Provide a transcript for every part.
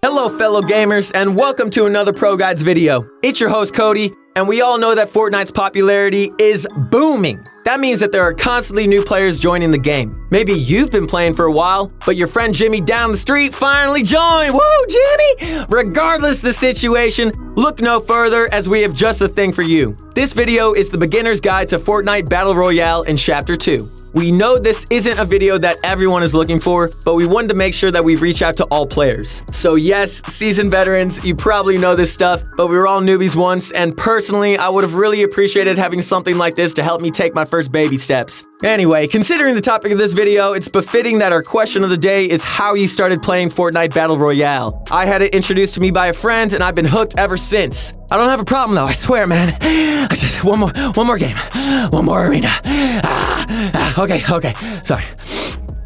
Hello fellow gamers and welcome to another Pro Guides video. It's your host Cody, and we all know that Fortnite's popularity is booming. That means that there are constantly new players joining the game. Maybe you've been playing for a while, but your friend Jimmy down the street finally joined. Woo, Jimmy! Regardless the situation, look no further as we have just the thing for you. This video is the beginner's guide to Fortnite Battle Royale in Chapter 2. We know this isn't a video that everyone is looking for, but we wanted to make sure that we reach out to all players. So yes, seasoned veterans, you probably know this stuff, but we were all newbies once, and personally, I would have really appreciated having something like this to help me take my first baby steps. Anyway, considering the topic of this video, it's befitting that our question of the day is how you started playing Fortnite Battle Royale. I had it introduced to me by a friend, and I've been hooked ever since. I don't have a problem though, I swear, man. I just, one more game, one more arena. Okay, sorry.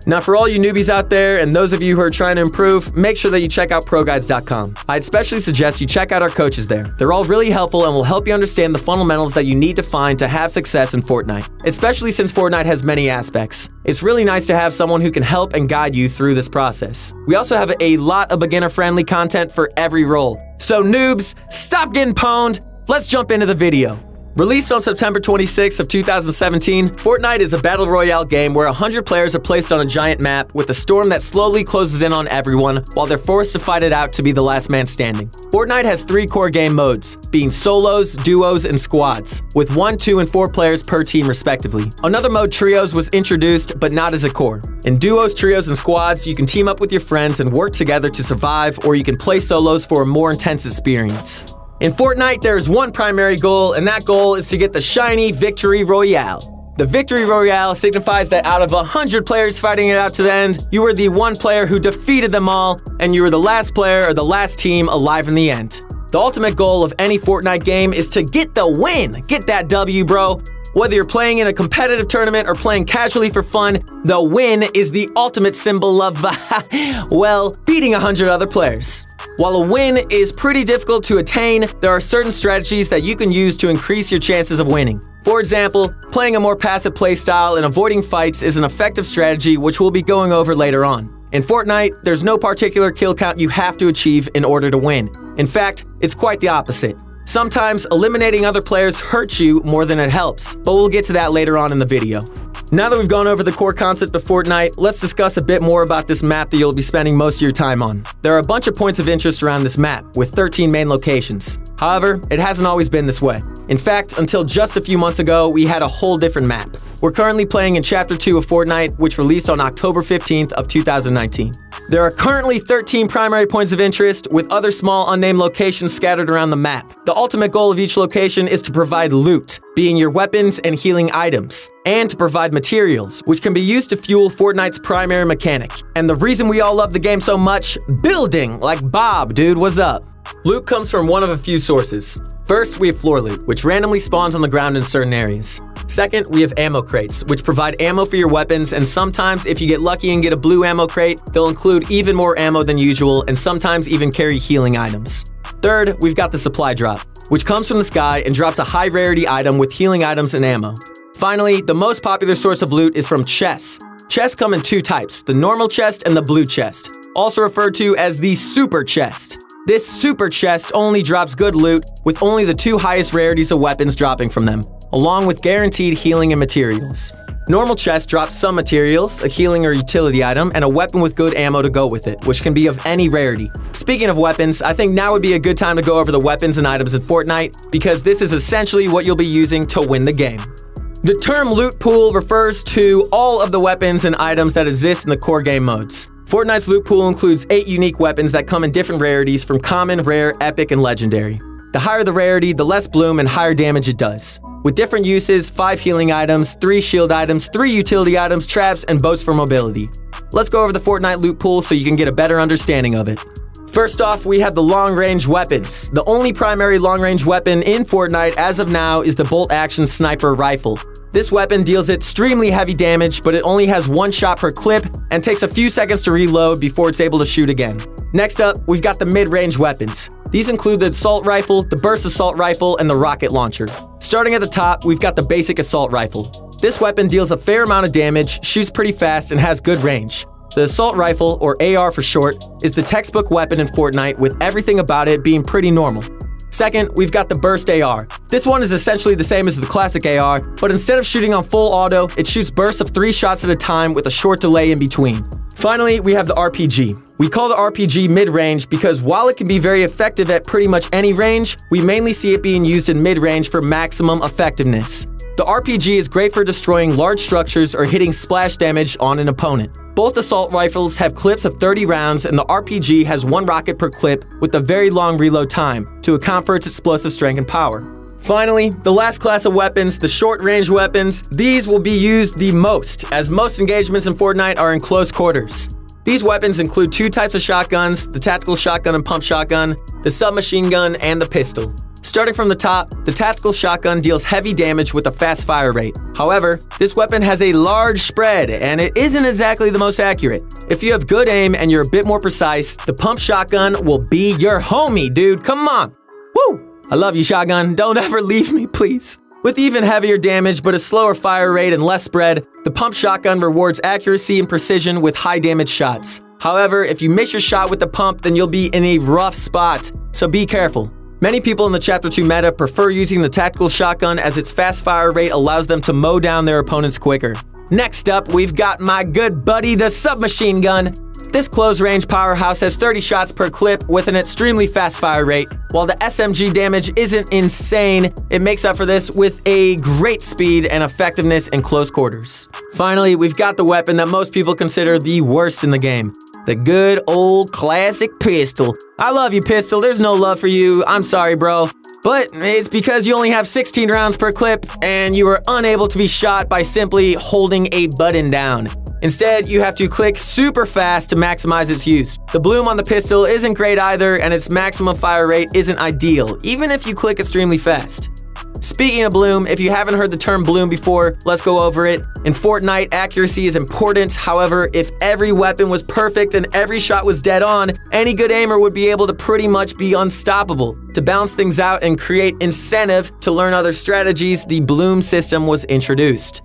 Now for all you newbies out there and those of you who are trying to improve, make sure that you check out ProGuides.com. I'd especially suggest you check out our coaches there. They're all really helpful and will help you understand the fundamentals that you need to find to have success in Fortnite, especially since Fortnite has many aspects. It's really nice to have someone who can help and guide you through this process. We also have a lot of beginner-friendly content for every role. So noobs, stop getting pwned. Let's jump into the video. Released on September 26th of 2017, Fortnite is a battle royale game where 100 players are placed on a giant map with a storm that slowly closes in on everyone while they're forced to fight it out to be the last man standing. Fortnite has 3 core game modes, being solos, duos, and squads, with 1, 2, and 4 players per team respectively. Another mode, trios, was introduced, but not as a core. In duos, trios, and squads, you can team up with your friends and work together to survive, or you can play solos for a more intense experience. In Fortnite, there is one primary goal, and that goal is to get the shiny Victory Royale. The Victory Royale signifies that out of 100 players fighting it out to the end, you were the one player who defeated them all, and you were the last player or the last team alive in the end. The ultimate goal of any Fortnite game is to get the win. Get that W, bro. Whether you're playing in a competitive tournament or playing casually for fun, the win is the ultimate symbol of, well, beating 100 other players. While a win is pretty difficult to attain, there are certain strategies that you can use to increase your chances of winning. For example, playing a more passive playstyle and avoiding fights is an effective strategy which we'll be going over later on. In Fortnite, there's no particular kill count you have to achieve in order to win. In fact, it's quite the opposite. Sometimes eliminating other players hurts you more than it helps, but we'll get to that later on in the video. Now that we've gone over the core concept of Fortnite, let's discuss a bit more about this map that you'll be spending most of your time on. There are a bunch of points of interest around this map, with 13 main locations. However, it hasn't always been this way. In fact, until just a few months ago, we had a whole different map. We're currently playing in Chapter 2 of Fortnite, which released on October 15th of 2019. There are currently 13 primary points of interest, with other small unnamed locations scattered around the map. The ultimate goal of each location is to provide loot, being your weapons and healing items, and to provide materials, which can be used to fuel Fortnite's primary mechanic. And the reason we all love the game so much, building, like Bob, dude, what's up? Loot comes from one of a few sources. First, we have floor loot, which randomly spawns on the ground in certain areas. Second, we have ammo crates, which provide ammo for your weapons, and sometimes if you get lucky and get a blue ammo crate, they'll include even more ammo than usual and sometimes even carry healing items. Third, we've got the supply drop, which comes from the sky and drops a high rarity item with healing items and ammo. Finally, the most popular source of loot is from chests. Chests come in 2 types, the normal chest and the blue chest, also referred to as the super chest. This super chest only drops good loot, with only the 2 highest rarities of weapons dropping from them, along with guaranteed healing and materials. Normal chest drops some materials, a healing or utility item, and a weapon with good ammo to go with it, which can be of any rarity. Speaking of weapons, I think now would be a good time to go over the weapons and items in Fortnite, because this is essentially what you'll be using to win the game. The term loot pool refers to all of the weapons and items that exist in the core game modes. Fortnite's loot pool includes 8 unique weapons that come in different rarities from common, rare, epic, and legendary. The higher the rarity, the less bloom and higher damage it does. With different uses, 5 healing items, 3 shield items, 3 utility items, traps, and boats for mobility. Let's go over the Fortnite loot pool so you can get a better understanding of it. First off, we have the long-range weapons. The only primary long-range weapon in Fortnite as of now is the bolt-action sniper rifle. This weapon deals extremely heavy damage, but it only has 1 shot per clip and takes a few seconds to reload before it's able to shoot again. Next up, we've got the mid-range weapons. These include the assault rifle, the burst assault rifle, and the rocket launcher. Starting at the top, we've got the basic assault rifle. This weapon deals a fair amount of damage, shoots pretty fast, and has good range. The assault rifle, or AR for short, is the textbook weapon in Fortnite, with everything about it being pretty normal. Second, we've got the burst AR. This one is essentially the same as the classic AR, but instead of shooting on full auto, it shoots bursts of 3 shots at a time with a short delay in between. Finally, we have the RPG. We call the RPG mid-range because while it can be very effective at pretty much any range, we mainly see it being used in mid-range for maximum effectiveness. The RPG is great for destroying large structures or hitting splash damage on an opponent. Both assault rifles have clips of 30 rounds, and the RPG has 1 rocket per clip with a very long reload time to account for its explosive strength and power. Finally, the last class of weapons, the short-range weapons, these will be used the most, as most engagements in Fortnite are in close quarters. These weapons include 2 types of shotguns, the tactical shotgun and pump shotgun, the submachine gun, and the pistol. Starting from the top, the tactical shotgun deals heavy damage with a fast fire rate. However, this weapon has a large spread, and it isn't exactly the most accurate. If you have good aim and you're a bit more precise, the pump shotgun will be your homie, dude. Come on. Woo! I love you, shotgun. Don't ever leave me, please. With even heavier damage but a slower fire rate and less spread, the pump shotgun rewards accuracy and precision with high damage shots. However, if you miss your shot with the pump, then you'll be in a rough spot, so be careful. Many people in the Chapter 2 meta prefer using the tactical shotgun as its fast fire rate allows them to mow down their opponents quicker. Next up, we've got my good buddy, the submachine gun. This close-range powerhouse has 30 shots per clip with an extremely fast fire rate. While the SMG damage isn't insane, it makes up for this with a great speed and effectiveness in close quarters. Finally, we've got the weapon that most people consider the worst in the game. The good old classic pistol. I love you, pistol. There's no love for you. I'm sorry, bro. But it's because you only have 16 rounds per clip and you are unable to be shot by simply holding a button down. Instead, you have to click super fast to maximize its use. The bloom on the pistol isn't great either, and its maximum fire rate isn't ideal, even if you click extremely fast. Speaking of bloom, if you haven't heard the term bloom before, let's go over it. In Fortnite, accuracy is important. However, if every weapon was perfect and every shot was dead on, any good aimer would be able to pretty much be unstoppable. To balance things out and create incentive to learn other strategies, the bloom system was introduced.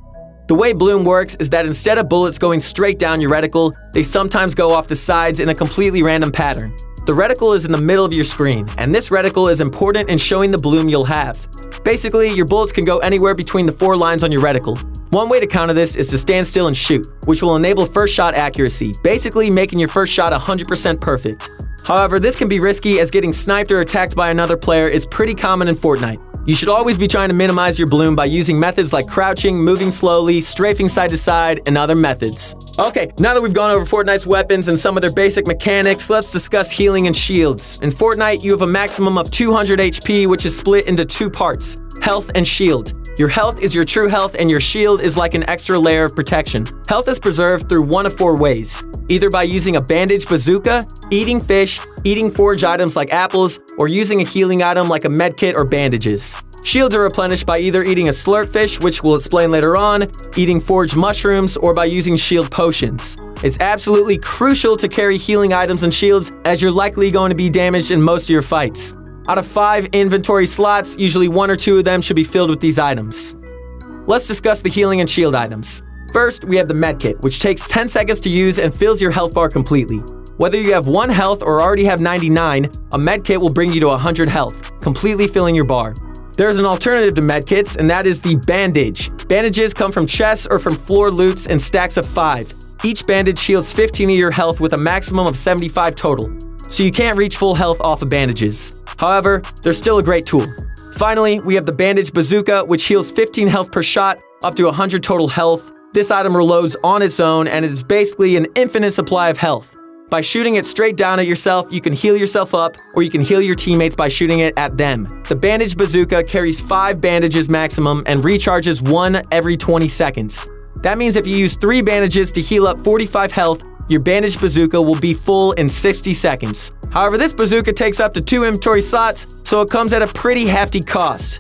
The way bloom works is that instead of bullets going straight down your reticle, they sometimes go off the sides in a completely random pattern. The reticle is in the middle of your screen, and this reticle is important in showing the bloom you'll have. Basically, your bullets can go anywhere between the 4 lines on your reticle. One way to counter this is to stand still and shoot, which will enable first shot accuracy, basically making your first shot 100% perfect. However, this can be risky as getting sniped or attacked by another player is pretty common in Fortnite. You should always be trying to minimize your bloom by using methods like crouching, moving slowly, strafing side to side, and other methods. Okay, now that we've gone over Fortnite's weapons and some of their basic mechanics, let's discuss healing and shields. In Fortnite, you have a maximum of 200 HP, which is split into 2 parts, health and shield. Your health is your true health, and your shield is like an extra layer of protection. Health is preserved through one of 4 ways, either by using a bandage bazooka, eating fish, eating forage items like apples, or using a healing item like a medkit or bandages. Shields are replenished by either eating a slurp fish, which we'll explain later on, eating foraged mushrooms, or by using shield potions. It's absolutely crucial to carry healing items and shields, as you're likely going to be damaged in most of your fights. Out of 5 inventory slots, usually 1 or 2 of them should be filled with these items. Let's discuss the healing and shield items. First, we have the medkit, which takes 10 seconds to use and fills your health bar completely. Whether you have 1 health or already have 99, a medkit will bring you to 100 health, completely filling your bar. There's an alternative to medkits, and that is the bandage. Bandages come from chests or from floor loots in stacks of 5. Each bandage heals 15 of your health with a maximum of 75 total, so you can't reach full health off of bandages. However, they're still a great tool. Finally, we have the bandage bazooka, which heals 15 health per shot, up to 100 total health. This item reloads on its own, and it is basically an infinite supply of health. By shooting it straight down at yourself, you can heal yourself up, or you can heal your teammates by shooting it at them. The bandage bazooka carries 5 bandages maximum and recharges 1 every 20 seconds. That means if you use 3 bandages to heal up 45 health, your bandage bazooka will be full in 60 seconds. However, this bazooka takes up to 2 inventory slots, so it comes at a pretty hefty cost.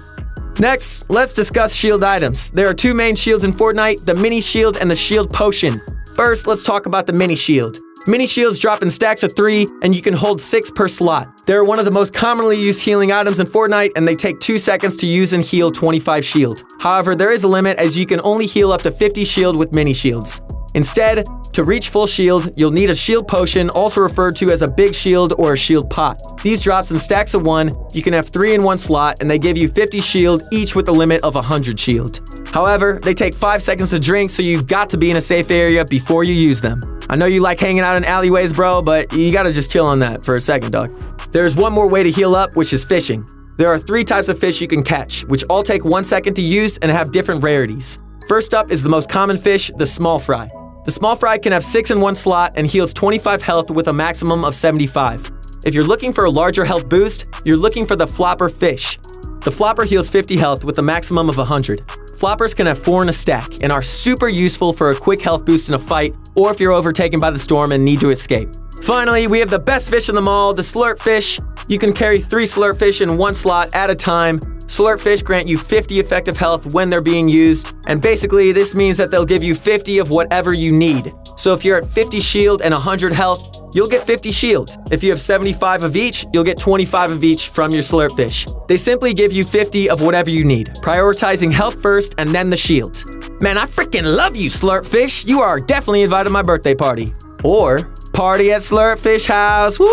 Next, let's discuss shield items. There are 2 main shields in Fortnite, the mini shield and the shield potion. First, let's talk about the mini shield. Mini shields drop in stacks of 3, and you can hold 6 per slot. They're one of the most commonly used healing items in Fortnite, and they take 2 seconds to use and heal 25 shield. However, there is a limit, as you can only heal up to 50 shield with mini shields. Instead, To reach full shield, you'll need a shield potion, also referred to as a big shield or a shield pot. These drops in stacks of 1, you can have 3 in one slot, and they give you 50 shield, each with a limit of 100 shield. However, they take 5 seconds to drink, so you've got to be in a safe area before you use them. I know you like hanging out in alleyways, bro, but you gotta just chill on that for a second, dog. There's one more way to heal up, which is fishing. There are 3 types of fish you can catch, which all take 1 second to use and have different rarities. First up is the most common fish, the small fry. The small fry can have 6 in one slot and heals 25 health with a maximum of 75. If you're looking for a larger health boost, you're looking for the flopper fish. The flopper heals 50 health with a maximum of 100. Floppers can have 4 in a stack and are super useful for a quick health boost in a fight or if you're overtaken by the storm and need to escape. Finally, we have the best fish in them all, the slurp fish. You can carry 3 slurp fish in one slot at a time. Slurp fish grant you 50 effective health when they're being used, and basically this means that they'll give you 50 of whatever you need. So if you're at 50 shield and 100 health, you'll get 50 shield. If you have 75 of each, you'll get 25 of each from your slurp fish. They simply give you 50 of whatever you need, prioritizing health first and then the shields. Man, I freaking love you, slurp fish. You are definitely invited to my birthday party. Or party at Slurp Fish House. Woo!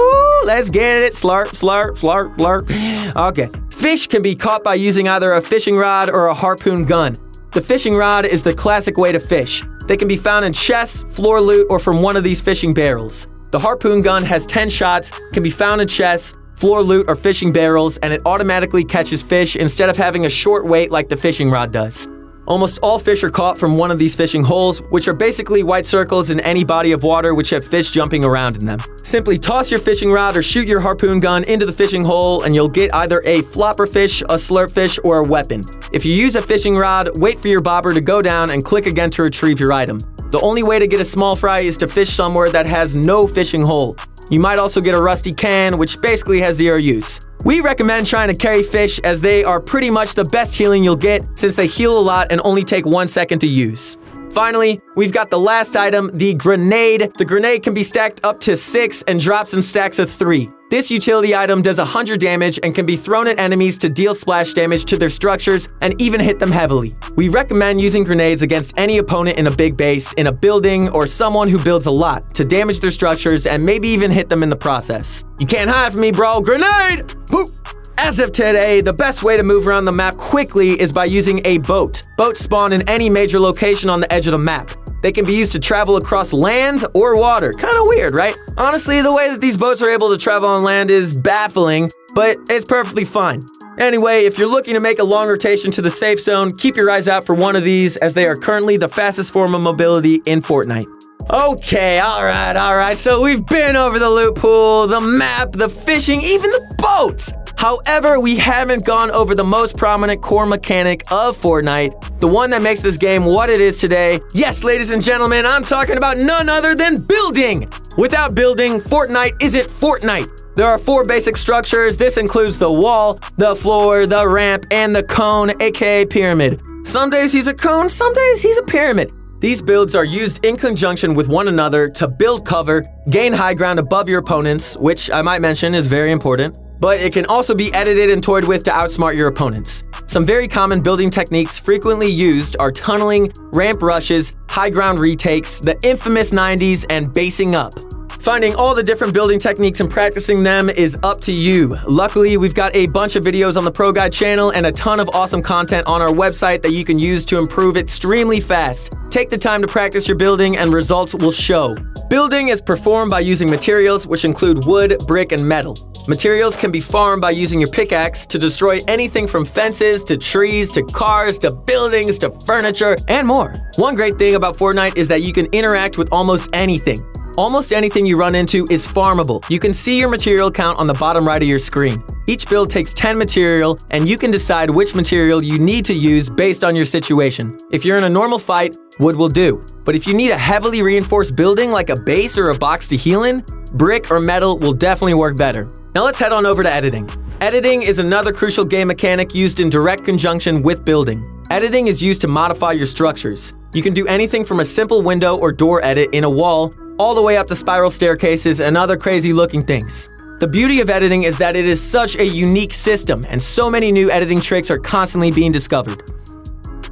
Let's get it. Slurp, slurp, slurp, slurp. Okay. Fish can be caught by using either a fishing rod or a harpoon gun. The fishing rod is the classic way to fish. They can be found in chests, floor loot, or from one of these fishing barrels. The harpoon gun has 10 shots, can be found in chests, floor loot, or fishing barrels, and it automatically catches fish instead of having a short wait like the fishing rod does. Almost all fish are caught from one of these fishing holes, which are basically white circles in any body of water which have fish jumping around in them. Simply toss your fishing rod or shoot your harpoon gun into the fishing hole and you'll get either a flopper fish, a slurp fish, or a weapon. If you use a fishing rod, wait for your bobber to go down and click again to retrieve your item. The only way to get a small fry is to fish somewhere that has no fishing hole. You might also get a rusty can, which basically has 0 use. We recommend trying to carry fish as they are pretty much the best healing you'll get since they heal a lot and only take 1 second to use. Finally, we've got the last item, the grenade. The grenade can be stacked up to 6 and drops in stacks of 3. This utility item does 100 damage and can be thrown at enemies to deal splash damage to their structures and even hit them heavily. We recommend using grenades against any opponent in a big base, in a building, or someone who builds a lot to damage their structures and maybe even hit them in the process. You can't hide from me, bro. Grenade! Boop! As of today, the best way to move around the map quickly is by using a boat. Boats spawn in any major location on the edge of the map. They can be used to travel across land or water. Kind of weird, right? Honestly, the way that these boats are able to travel on land is baffling, but it's perfectly fine. Anyway, if you're looking to make a long rotation to the safe zone, keep your eyes out for one of these as they are currently the fastest form of mobility in Fortnite. Okay, alright, so we've been over the loot pool, the map, the fishing, even the boats! However, we haven't gone over the most prominent core mechanic of Fortnite, the one that makes this game what it is today. Yes, ladies and gentlemen, I'm talking about none other than building! Without building, Fortnite isn't Fortnite. There are 4 basic structures. This includes the wall, the floor, the ramp, and the cone, aka pyramid. Some days he's a cone, some days he's a pyramid. These builds are used in conjunction with one another to build cover, gain high ground above your opponents, which I might mention is very important. But it can also be edited and toyed with to outsmart your opponents. Some very common building techniques frequently used are tunneling, ramp rushes, high ground retakes, the infamous 90s, and basing up. Finding all the different building techniques and practicing them is up to you. Luckily, we've got a bunch of videos on the Pro Guide channel and a ton of awesome content on our website that you can use to improve extremely fast. Take the time to practice your building and results will show. Building is performed by using materials which include wood, brick, and metal. Materials can be farmed by using your pickaxe to destroy anything from fences to trees to cars to buildings to furniture and more. One great thing about Fortnite is that you can interact with almost anything. Almost anything you run into is farmable. You can see your material count on the bottom right of your screen. Each build takes 10 material, and you can decide which material you need to use based on your situation. If you're in a normal fight, wood will do. But if you need a heavily reinforced building like a base or a box to heal in, brick or metal will definitely work better. Now let's head on over to editing. Editing is another crucial game mechanic used in direct conjunction with building. Editing is used to modify your structures. You can do anything from a simple window or door edit in a wall all the way up to spiral staircases and other crazy looking things. The beauty of editing is that it is such a unique system and so many new editing tricks are constantly being discovered.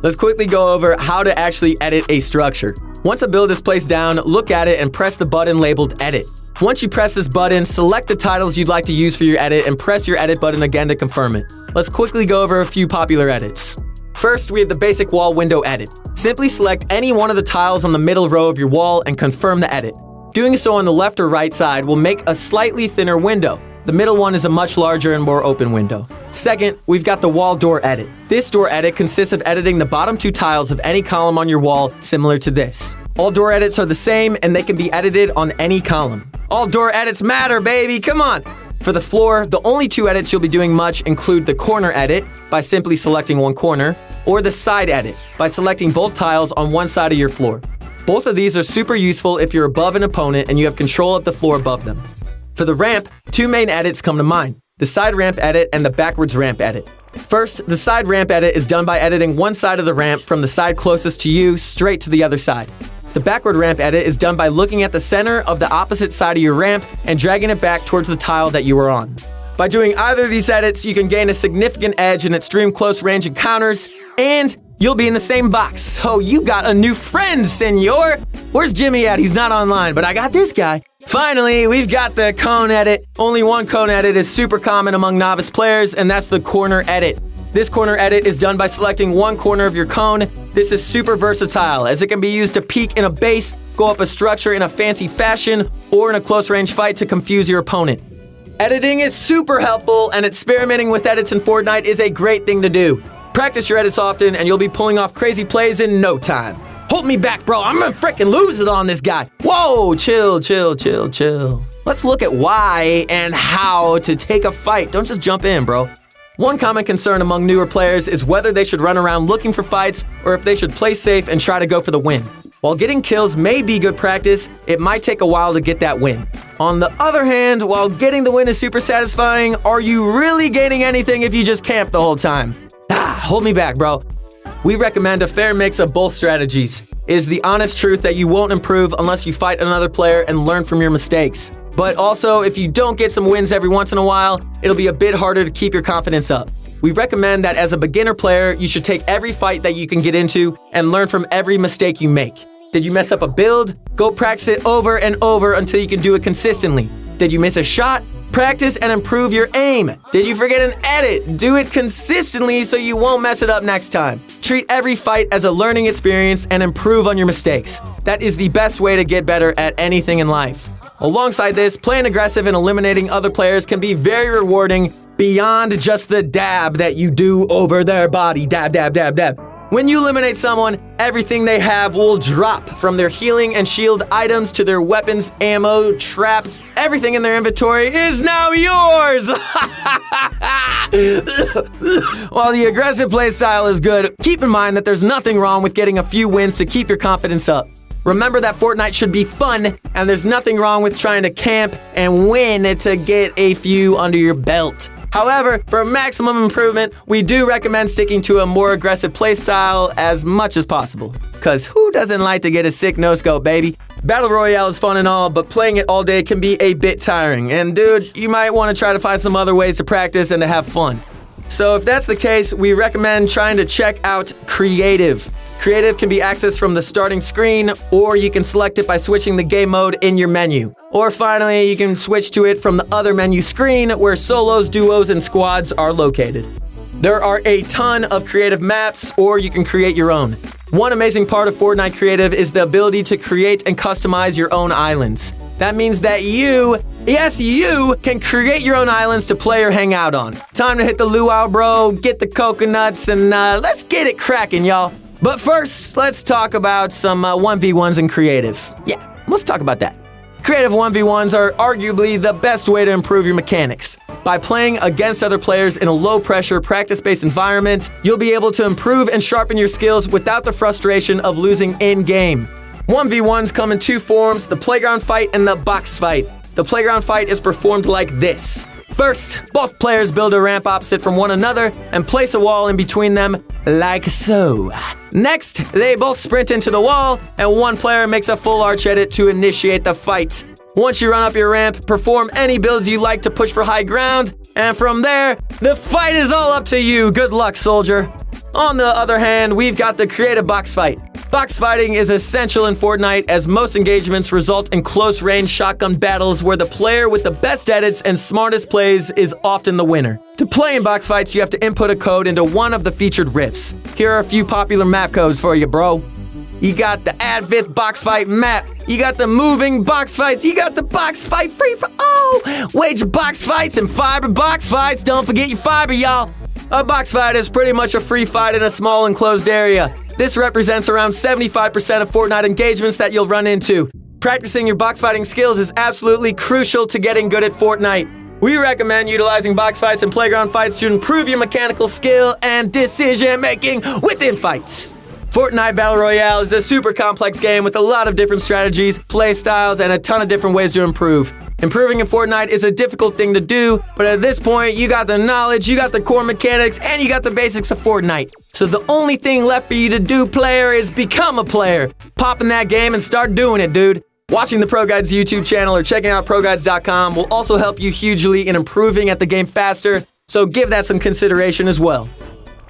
Let's quickly go over how to actually edit a structure. Once a build is placed down, look at it and press the button labeled Edit. Once you press this button, select the titles you'd like to use for your edit and press your edit button again to confirm it. Let's quickly go over a few popular edits. First, we have the basic wall window edit. Simply select any one of the tiles on the middle row of your wall and confirm the edit. Doing so on the left or right side will make a slightly thinner window. The middle one is a much larger and more open window. Second, we've got the wall door edit. This door edit consists of editing the bottom 2 tiles of any column on your wall, similar to this. All door edits are the same and they can be edited on any column. All door edits matter, baby, come on! For the floor, the only 2 edits you'll be doing much include the corner edit, by simply selecting one corner, or the side edit, by selecting both tiles on one side of your floor. Both of these are super useful if you're above an opponent and you have control of the floor above them. For the ramp, 2 main edits come to mind, the side ramp edit and the backwards ramp edit. First, the side ramp edit is done by editing one side of the ramp from the side closest to you straight to the other side. The backward ramp edit is done by looking at the center of the opposite side of your ramp and dragging it back towards the tile that you were on. By doing either of these edits, you can gain a significant edge in extreme close range encounters, and you'll be in the same box. So you got a new friend, senor! Where's Jimmy at? He's not online, but I got this guy. Finally, we've got the cone edit. Only one cone edit is super common among novice players, and that's the corner edit. This corner edit is done by selecting one corner of your cone. This is super versatile, as it can be used to peek in a base, go up a structure in a fancy fashion, or in a close-range fight to confuse your opponent. Editing is super helpful, and experimenting with edits in Fortnite is a great thing to do. Practice your edits often, and you'll be pulling off crazy plays in no time. Hold me back, bro. I'm gonna frickin' lose it on this guy. Whoa, chill. Let's look at why and how to take a fight. Don't just jump in, bro. One common concern among newer players is whether they should run around looking for fights or if they should play safe and try to go for the win. While getting kills may be good practice, it might take a while to get that win. On the other hand, while getting the win is super satisfying, are you really gaining anything if you just camp the whole time? Hold me back, bro. We recommend a fair mix of both strategies. It is the honest truth that you won't improve unless you fight another player and learn from your mistakes. But also, if you don't get some wins every once in a while, it'll be a bit harder to keep your confidence up. We recommend that as a beginner player, you should take every fight that you can get into and learn from every mistake you make. Did you mess up a build? Go practice it over and over until you can do it consistently. Did you miss a shot? Practice and improve your aim. Did you forget an edit? Do it consistently so you won't mess it up next time. Treat every fight as a learning experience and improve on your mistakes. That is the best way to get better at anything in life. Alongside this, playing aggressive and eliminating other players can be very rewarding beyond just the dab that you do over their body. Dab. When you eliminate someone, everything they have will drop, from their healing and shield items to their weapons, ammo, traps. Everything in their inventory is now yours! While the aggressive playstyle is good, keep in mind that there's nothing wrong with getting a few wins to keep your confidence up. Remember that Fortnite should be fun, and there's nothing wrong with trying to camp and win to get a few under your belt. However, for maximum improvement, we do recommend sticking to a more aggressive playstyle as much as possible. Cause who doesn't like to get a sick no-scope, baby? Battle Royale is fun and all, but playing it all day can be a bit tiring. And dude, you might want to try to find some other ways to practice and to have fun. So if that's the case, we recommend trying to check out Creative. Creative can be accessed from the starting screen, or you can select it by switching the game mode in your menu. Or finally, you can switch to it from the other menu screen where solos, duos, and squads are located. There are a ton of creative maps, or you can create your own. One amazing part of Fortnite Creative is the ability to create and customize your own islands. That means that you can create your own islands to play or hang out on. Time to hit the luau, bro, get the coconuts, and let's get it cracking, y'all. But first, let's talk about some 1v1s in Creative. Yeah, let's talk about that. Creative 1v1s are arguably the best way to improve your mechanics. By playing against other players in a low-pressure, practice-based environment, you'll be able to improve and sharpen your skills without the frustration of losing in-game. 1v1s come in 2 forms, the playground fight and the box fight. The playground fight is performed like this. First, both players build a ramp opposite from one another and place a wall in between them, like so. Next, they both sprint into the wall, and one player makes a full arch edit to initiate the fight. Once you run up your ramp, perform any builds you like to push for high ground, and from there, the fight is all up to you. Good luck, soldier. On the other hand, we've got the creative box fight. Box fighting is essential in Fortnite as most engagements result in close-range shotgun battles where the player with the best edits and smartest plays is often the winner. To play in box fights, you have to input a code into one of the featured rifts. Here are a few popular map codes for you, bro. You got the Advith box fight map. You got the moving box fights. You got the box fight free for wage box fights and fiber box fights. Don't forget your fiber, y'all. A box fight is pretty much a free fight in a small enclosed area. This represents around 75% of Fortnite engagements that you'll run into. Practicing your box fighting skills is absolutely crucial to getting good at Fortnite. We recommend utilizing box fights and playground fights to improve your mechanical skill and decision making within fights. Fortnite Battle Royale is a super complex game with a lot of different strategies, play styles, and a ton of different ways to improve. Improving in Fortnite is a difficult thing to do, but at this point, you got the knowledge, you got the core mechanics, and you got the basics of Fortnite. So the only thing left for you to do, player, is become a player. Pop in that game and start doing it, dude. Watching the Pro Guides YouTube channel or checking out ProGuides.com will also help you hugely in improving at the game faster, so give that some consideration as well.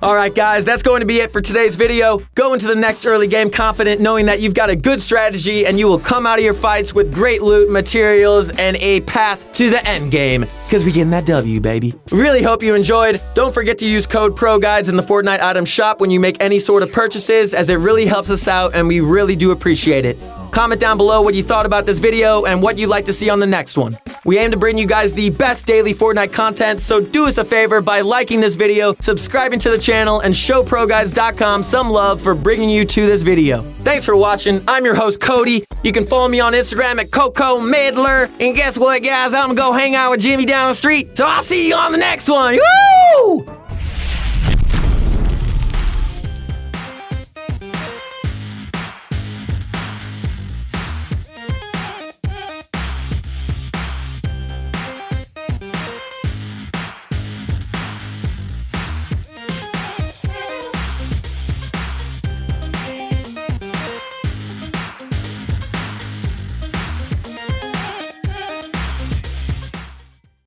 Alright guys, that's going to be it for today's video. Go into the next early game confident knowing that you've got a good strategy and you will come out of your fights with great loot, materials, and a path to the end game. Because we getting that W, baby. Really hope you enjoyed. Don't forget to use code ProGuides in the Fortnite item shop when you make any sort of purchases, as it really helps us out and we really do appreciate it. Comment down below what you thought about this video and what you'd like to see on the next one. We aim to bring you guys the best daily Fortnite content, so do us a favor by liking this video, subscribing to the channel, and show ProGuides.com some love for bringing you to this video. Thanks for watching. I'm your host, Cody. You can follow me on Instagram at CocoMidler. And guess what, guys? I'm gonna go hang out with Jimmy down the street. So I'll see you on the next one. Woo!